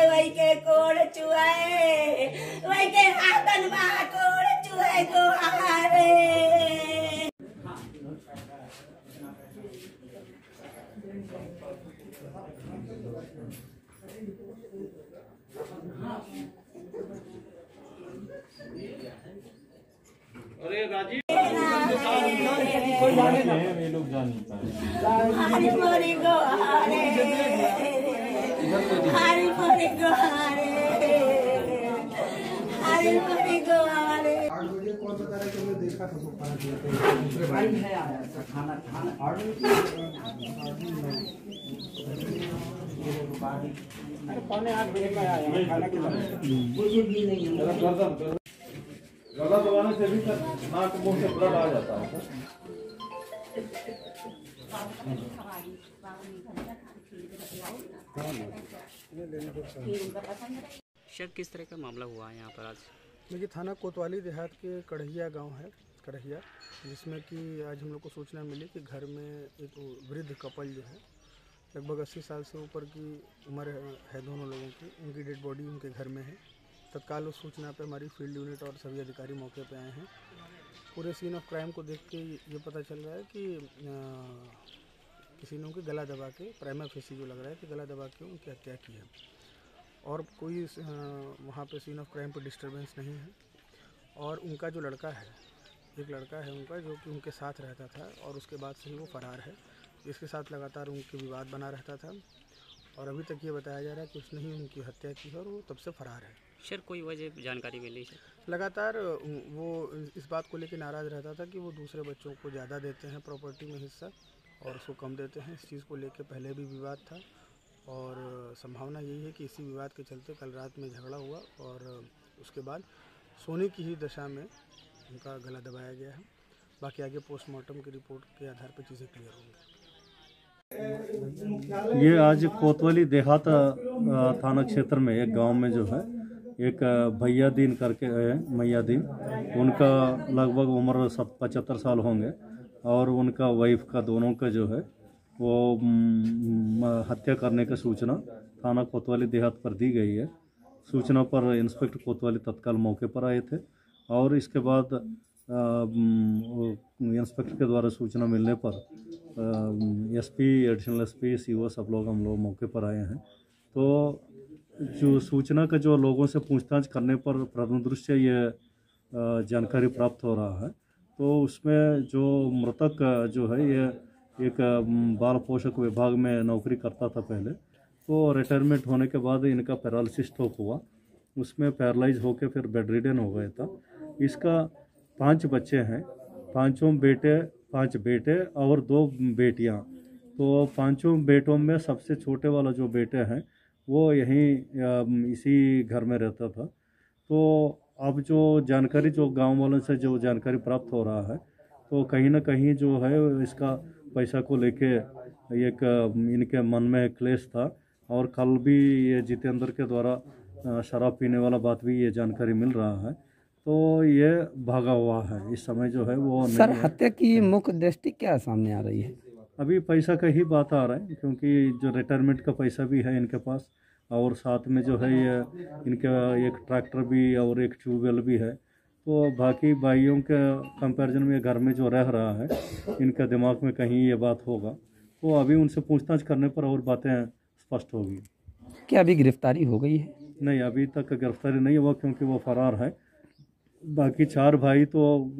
वही के कोड़ चुआए, वही के हाथन बा कोड़ चुआए को आरे। अरे राजीव ये लोग जान नहीं पाए। हरी मोरी को हारे, हरी मोरी को हारे, हरी मोरी को हारे। 8 बजे कौन बता रहा है कि हमने देखा था वो खाना खिलाते दूसरे भाई है आया था खाना अरे 7:45 बजे का आया खाना खिलाने मुझे भी नहीं है। गला दबाने से भी नाक मुंह से ब्लड आ जाता है। सर किस तरह का मामला हुआ है यहाँ पर आज? देखिए थाना कोतवाली देहात के कढ़िया गांव है, कढ़िया, जिसमें कि आज हम लोग को सूचना मिली कि घर में एक वृद्ध कपल जो है लगभग 80 साल से ऊपर की उम्र है दोनों लोगों की, उनकी डेड बॉडी उनके घर में है। तत्काल उस सूचना पे हमारी फील्ड यूनिट और सभी अधिकारी मौके पे आए हैं। पूरे सीन ऑफ क्राइम को देख के ये पता चल रहा है कि किसी ने उनके गला दबा के, प्राइमा फेसी जो लग रहा है कि गला दबा के उनकी हत्या की है और कोई वहाँ पे सीन ऑफ क्राइम पे डिस्टर्बेंस नहीं है। और उनका जो लड़का है, एक लड़का है उनका जो कि उनके साथ रहता था और उसके बाद से ही वो फरार है। इसके साथ लगातार उनके विवाद बना रहता था और अभी तक ये बताया जा रहा है कि उसने ही उनकी हत्या की है और वो तब से फरार है। सर कोई वजह जानकारी मिली सर? लगातार वो इस बात को लेकर नाराज़ रहता था कि वो दूसरे बच्चों को ज़्यादा देते हैं प्रॉपर्टी में हिस्सा और उसको कम देते हैं। इस चीज़ को लेकर पहले भी विवाद था और संभावना यही है कि इसी विवाद के चलते कल रात में झगड़ा हुआ और उसके बाद सोने की ही दशा में उनका गला दबाया गया है। बाकी आगे पोस्टमार्टम की रिपोर्ट के आधार पर चीज़ें क्लियर होंगी। ये आज कोतवाली देहात थाना क्षेत्र में एक गांव में जो है एक भैया दीन करके है, मैया दीन, उनका लगभग उम्र 75 साल होंगे और उनका वाइफ का दोनों का जो है वो हत्या करने का सूचना थाना कोतवाली देहात पर दी गई है। सूचना पर इंस्पेक्टर कोतवाली तत्काल मौके पर आए थे और इसके बाद इंस्पेक्टर के द्वारा सूचना मिलने पर एसपी, एडिशनल एसपी, सीओ सब लोग हम लोग मौके पर आए हैं। तो जो सूचना का जो लोगों से पूछताछ करने पर प्रथम दृष्टया ये जानकारी प्राप्त हो रहा है। तो उसमें जो मृतक जो है ये एक बाल पोषक विभाग में नौकरी करता था पहले, तो रिटायरमेंट होने के बाद इनका पैरालिसिस स्ट्रोक हुआ, उसमें पैरालाइज होकर फिर बेड रिडन हो गया था। इसका 5 बच्चे हैं, 5 बेटे और 2 बेटियां। तो 5 बेटों में सबसे छोटे वाला जो बेटे हैं वो यहीं इसी घर में रहता था। तो अब जो जानकारी जो गांव वालों से जो जानकारी प्राप्त हो रहा है तो कहीं ना कहीं जो है इसका पैसा को लेके एक इनके मन में क्लेश था और कल भी ये जितेंद्र के द्वारा शराब पीने वाला बात भी ये जानकारी मिल रहा है। तो ये भागा हुआ है, इस समय जो है वो सर हत्या की मुख्य दृष्टि क्या सामने आ रही है? अभी पैसा का ही बात आ रहा है क्योंकि जो रिटायरमेंट का पैसा भी है इनके पास और साथ में जो है ये इनका एक ट्रैक्टर भी और एक ट्यूबवेल भी है। तो बाकी भाइयों के कंपैरिजन में घर में जो रह रहा है इनका दिमाग में कहीं ये बात होगा, तो अभी उनसे पूछताछ करने पर और बातें स्पष्ट होगी। क्या अभी गिरफ्तारी हो गई है? नहीं, अभी तक गिरफ्तारी नहीं हुआ क्योंकि वो फरार है। बाकी 4 भाई तो